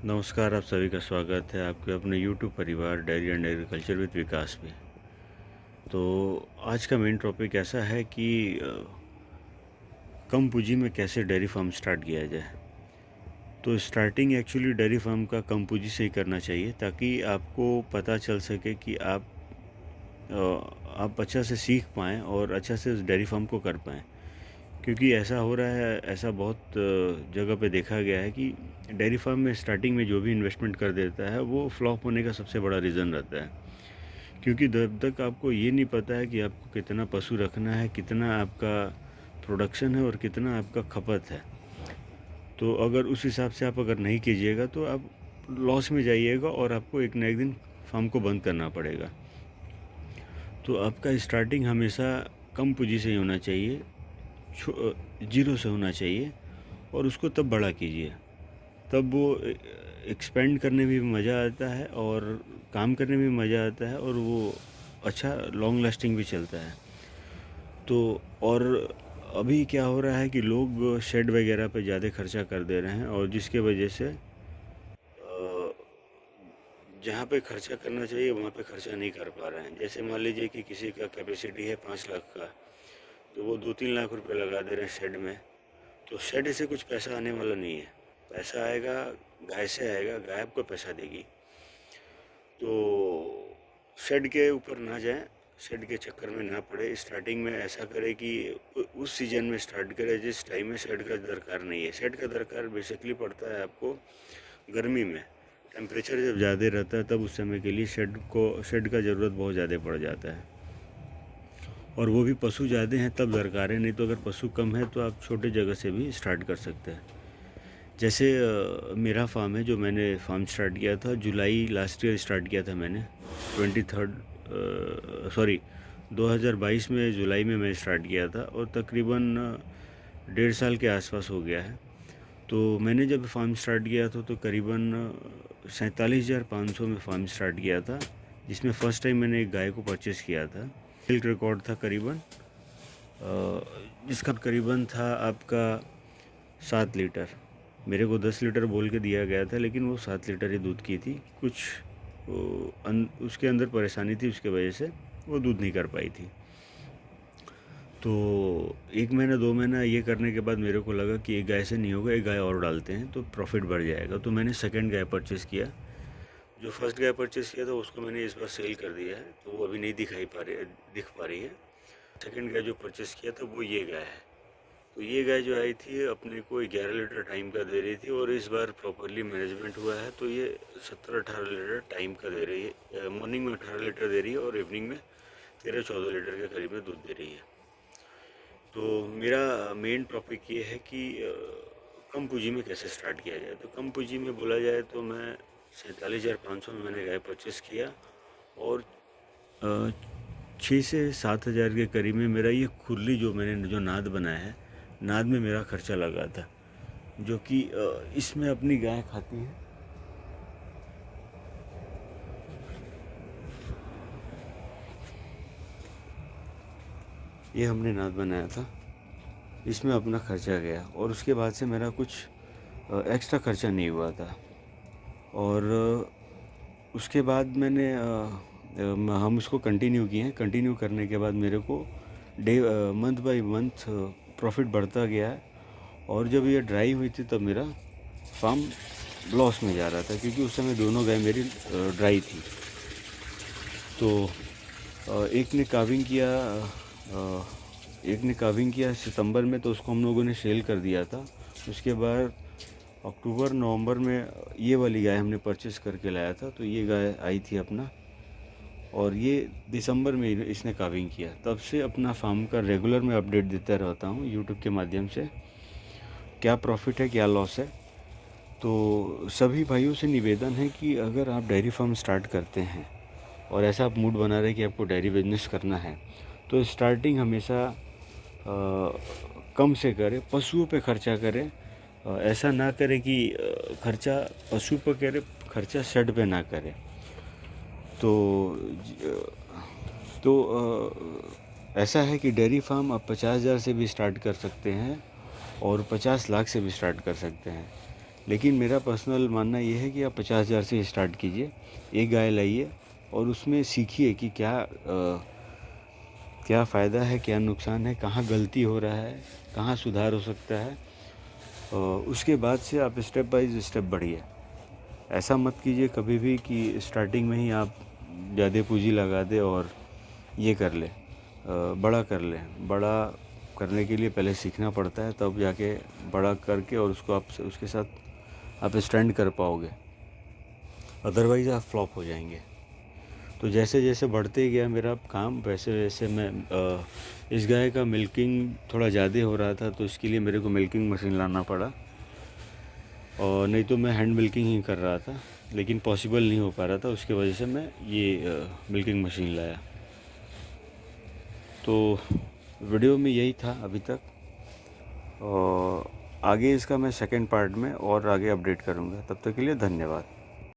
नमस्कार, आप सभी का स्वागत है आपके अपने यूट्यूब परिवार डेयरी एंड एग्रीकल्चर विद विकास में। तो आज का मेन टॉपिक ऐसा है कि कम पूंजी में कैसे डेयरी फार्म स्टार्ट किया जाए। तो स्टार्टिंग एक्चुअली डेयरी फार्म का कम पूंजी से ही करना चाहिए ताकि आपको पता चल सके कि आप अच्छा से सीख पाएँ और अच्छा से उस डेयरी फार्म को कर पाएँ। क्योंकि ऐसा हो रहा है, ऐसा बहुत जगह पे देखा गया है कि डेयरी फार्म में स्टार्टिंग में जो भी इन्वेस्टमेंट कर देता है वो फ्लॉप होने का सबसे बड़ा रीज़न रहता है। क्योंकि जब तक आपको ये नहीं पता है कि आपको कितना पशु रखना है, कितना आपका प्रोडक्शन है और कितना आपका खपत है, तो अगर उस हिसाब से आप अगर नहीं कीजिएगा तो आप लॉस में जाइएगा और आपको एक ना एक दिन फार्म को बंद करना पड़ेगा। तो आपका स्टार्टिंग हमेशा कम पूंजी से ही होना चाहिए, जीरो से होना चाहिए और उसको तब बड़ा कीजिए। तब वो एक्सपेंड करने में भी मज़ा आता है और काम करने में भी मज़ा आता है और वो अच्छा लॉन्ग लास्टिंग भी चलता है। तो और अभी क्या हो रहा है कि लोग शेड वगैरह पे ज़्यादा खर्चा कर दे रहे हैं और जिसके वजह से जहाँ पे खर्चा करना चाहिए वहाँ पे खर्चा नहीं कर पा रहे हैं। जैसे मान लीजिए कि किसी का कैपेसिटी है 5 लाख का, तो वो 2-3 लाख रुपए लगा दे रहे हैं शेड में। तो शेड से कुछ पैसा आने वाला नहीं है। पैसा आएगा गाय से आएगा, गाय आपको पैसा देगी। तो शेड के ऊपर ना जाएं, शेड के चक्कर में ना पड़े। स्टार्टिंग में ऐसा करें कि उस सीजन में स्टार्ट करें जिस टाइम में शेड का दरकार नहीं है। शेड का दरकार बेसिकली पड़ता है आपको गर्मी में। टेम्परेचर जब ज़्यादा रहता है तब उस समय के लिए शेड का ज़रूरत बहुत ज़्यादा पड़ जाता है। और वो भी पशु ज़्यादा हैं तब दरकार है, नहीं तो अगर पशु कम है तो आप छोटे जगह से भी स्टार्ट कर सकते हैं। जैसे मेरा फार्म है, जो मैंने फार्म स्टार्ट किया था जुलाई लास्ट ईयर स्टार्ट किया था मैंने 2022 में जुलाई में मैं स्टार्ट किया था और तकरीबन 1.5 साल के आसपास हो गया है। तो मैंने जब फार्म स्टार्ट किया था तो करीबन 47,500 में फार्म स्टार्ट किया था, जिसमें फ़र्स्ट टाइम मैंने एक गाय को परचेज़ किया था। मिल्क रिकॉर्ड था करीबन जिसका करीबन था आपका 7 लीटर। मेरे को 10 लीटर बोल के दिया गया था लेकिन वो 7 लीटर ही दूध की थी। कुछ उसके अंदर परेशानी थी, उसके वजह से वो दूध नहीं कर पाई थी। तो 1 महीना 2 महीना ये करने के बाद मेरे को लगा कि एक गाय से नहीं होगा, एक गाय और डालते हैं तो प्रॉफिट बढ़ जाएगा। तो मैंने सेकंड गाय परचेज़ किया। जो फर्स्ट गाय परचेज़ किया था उसको मैंने इस बार सेल कर दिया है, तो वो अभी नहीं दिख पा रही है। सेकंड गाय जो परचेज़ किया था वो ये गाय है। तो ये गाय जो आई थी अपने को 11 लीटर टाइम का दे रही थी और इस बार प्रॉपरली मैनेजमेंट हुआ है तो ये 17-18 लीटर टाइम का दे रही है। मॉर्निंग में 18 लीटर दे रही है और इवनिंग में 13-14 लीटर के करीब में दूध दे रही है। तो मेरा मेन टॉपिक ये है कि कम पूंजी में कैसे स्टार्ट किया जाए। तो कम पूंजी में बोला जाए तो मैं 47,500 में मैंने गाय परचेज़ किया और 6 से 7 हज़ार के करीब में मेरा ये खुरली जो नाद बनाया है, नाद में मेरा खर्चा लगा था, जो कि इसमें अपनी गाय खाती है। ये हमने नाद बनाया था, इसमें अपना खर्चा गया और उसके बाद से मेरा कुछ एक्स्ट्रा खर्चा नहीं हुआ था। और उसके बाद हम उसको कंटिन्यू किए हैं। कंटिन्यू करने के बाद मेरे को मंथ बाय मंथ प्रॉफिट बढ़ता गया है। और जब ये ड्राई हुई थी तब मेरा फार्म लॉस में जा रहा था, क्योंकि उस समय दोनों गाय मेरी ड्राई थी। तो एक ने काविंग किया सितंबर में, तो उसको हम लोगों ने सेल कर दिया था। उसके बाद अक्टूबर नवंबर में ये वाली गाय हमने परचेस करके लाया था, तो ये गाय आई थी अपना, और ये दिसंबर में इसने काविंग किया। तब से अपना फार्म का रेगुलर मैं अपडेट देता रहता हूँ यूट्यूब के माध्यम से, क्या प्रॉफिट है क्या लॉस है। तो सभी भाइयों से निवेदन है कि अगर आप डेयरी फार्म स्टार्ट करते हैं और ऐसा आप मूड बना रहे कि आपको डेयरी बिजनेस करना है, तो स्टार्टिंग हमेशा कम से करें, पशुओं पे खर्चा करें। ऐसा ना करें कि खर्चा पशु पर करें, खर्चा शेड पे ना करें। ऐसा है कि डेयरी फार्म आप 50,000 से भी स्टार्ट कर सकते हैं और 50 लाख से भी स्टार्ट कर सकते हैं। लेकिन मेरा पर्सनल मानना ये है कि आप 50,000 से स्टार्ट कीजिए, एक गाय लाइए और उसमें सीखिए कि क्या फ़ायदा है, क्या नुकसान है, कहाँ गलती हो रहा है, कहाँ सुधार हो सकता है। उसके बाद से आप स्टेप बाय स्टेप बढ़िए। ऐसा मत कीजिए कभी भी कि स्टार्टिंग में ही आप ज़्यादा पूंजी लगा दें और ये कर ले, बड़ा कर लें। बड़ा करने के लिए पहले सीखना पड़ता है, तब जाके बड़ा करके और उसको आप उसके साथ आप स्टैंड कर पाओगे, अदरवाइज़ आप फ्लॉप हो जाएंगे। तो जैसे जैसे बढ़ते गया मेरा काम, वैसे वैसे मैं इस गाय का मिल्किंग थोड़ा ज़्यादा हो रहा था, तो इसके लिए मेरे को मिल्किंग मशीन लाना पड़ा, और नहीं तो मैं हैंड मिल्किंग ही कर रहा था, लेकिन पॉसिबल नहीं हो पा रहा था। उसके वजह से मैं ये मिल्किंग मशीन लाया। तो वीडियो में यही था अभी तक, और आगे इसका मैं सेकंड पार्ट में और आगे अपडेट करूँगा। तब तक के लिए धन्यवाद।